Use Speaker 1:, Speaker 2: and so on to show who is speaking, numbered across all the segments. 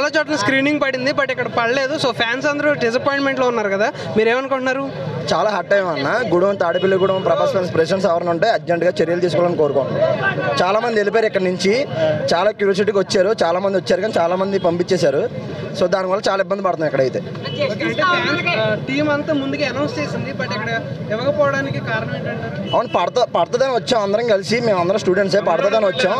Speaker 1: చాలా చోట్ల స్క్రీనింగ్ పడింది, బట్ ఇక్కడ పడలేదు. సో ఫ్యాన్స్ అందరూ డిసప్పాయింట్మెంట్లో ఉన్నారు కదా, మీరు ఏమనుకుంటున్నారు?
Speaker 2: చాలా హర్ట్ అయ్యామన్న. గూడెం తాడేపల్లిగూడెం ప్రభాస్ ఫ్యాన్స్ ప్రెసిడెంట్స్ ఎవరైనా ఉంటే అర్జెంట్గా చర్యలు తీసుకోవాలని కోరుకుంటున్నాం. చాలా మంది వెళ్ళిపోయారు ఇక్కడ నుంచి, చాలా క్యూరియాసిటీకి వచ్చారు, చాలా మంది వచ్చారు కానీ చాలా మంది పంపించేశారు. సో దానివల్ల చాలా ఇబ్బంది పడుతున్నాం ఇక్కడైతే.
Speaker 1: టీం అంతా ముందుగా అనౌన్స్ చేసింది, బట్ ఇక్కడ ఇవ్వకపోవడానికి కారణం ఏంటంటారు?
Speaker 2: అవును, పడుతుందని వచ్చాం అందరం కలిసి, మేము అందరం స్టూడెంట్సే పడుతుందని వచ్చాం.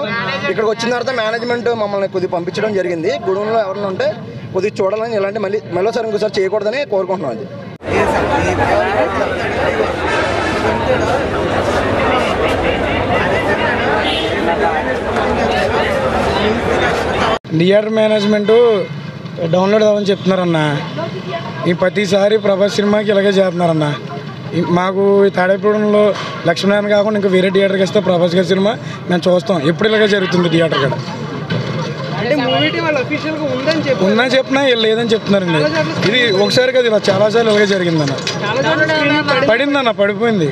Speaker 2: ఇక్కడికి వచ్చిన తర్వాత మేనేజ్మెంట్ మమ్మల్ని కొద్దిగా పంపించడం జరిగింది. గూడెంలో ఎవరైనా ఉంటే కొద్దిగా చూడాలని, ఇలాంటి మళ్ళీసారి ఇంకోసారి చేయకూడదని కోరుకుంటున్నాం. అది
Speaker 3: థియేటర్ మేనేజ్మెంట్ డౌన్లోడ్ అవ్వని చెప్తున్నారన్న. ఈ ప్రతిసారి ప్రభాస్ సినిమాకి ఇలాగే చేస్తున్నారన్న. మాకు తాడేపూడంలో లక్ష్మీనారాయణ కాకుండా ఇంకా వేరే థియేటర్కి వస్తే ప్రభాస్ గారి సినిమా మేము చూస్తాం. ఎప్పుడు ఇలాగే జరుగుతుంది థియేటర్ కూడా. ఉందని చెప్పినా లేదని చెప్తున్నారండి. ఇది ఒకసారి కదా, ఇలా చాలాసార్లు ఇలాగే జరిగిందన్న. పడిందన్న, పడిపోయింది.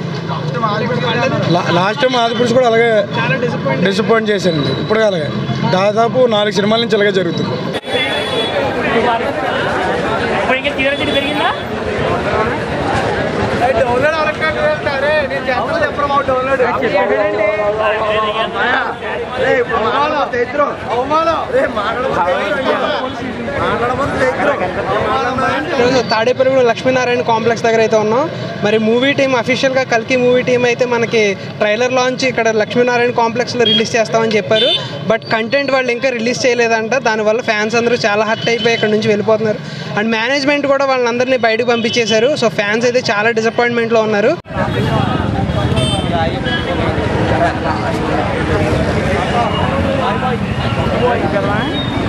Speaker 3: లాస్ట్ టైం ఆదిపురుషు కూడా అలాగే డిసప్పాయింట్ చేశారండి. ఇప్పుడు అలాగే దాదాపు 4 సినిమాల నుంచి ఇలాగే జరుగుతుంది.
Speaker 1: తాడేపల్లిగూడెం లక్ష్మీనారాయణ కాంప్లెక్స్ దగ్గర అయితే ఉన్నాం. మరి మూవీ టీం అఫీషియల్గా కల్కి మూవీ టీం అయితే మనకి ట్రైలర్ లాంచ్ ఇక్కడ లక్ష్మీనారాయణ కాంప్లెక్స్లో రిలీజ్ చేస్తామని చెప్పారు. బట్ కంటెంట్ వాళ్ళు ఇంకా రిలీజ్ చేయలేదంట. దానివల్ల ఫ్యాన్స్ అందరూ చాలా హర్ట్ అయిపోయి ఇక్కడ నుంచి వెళ్ళిపోతున్నారు. అండ్ మేనేజ్మెంట్ కూడా వాళ్ళందరినీ బయటకు పంపించేశారు. సో ఫ్యాన్స్ అయితే చాలా డిసప్పాయింట్మెంట్లో ఉన్నారు.
Speaker 4: Bye.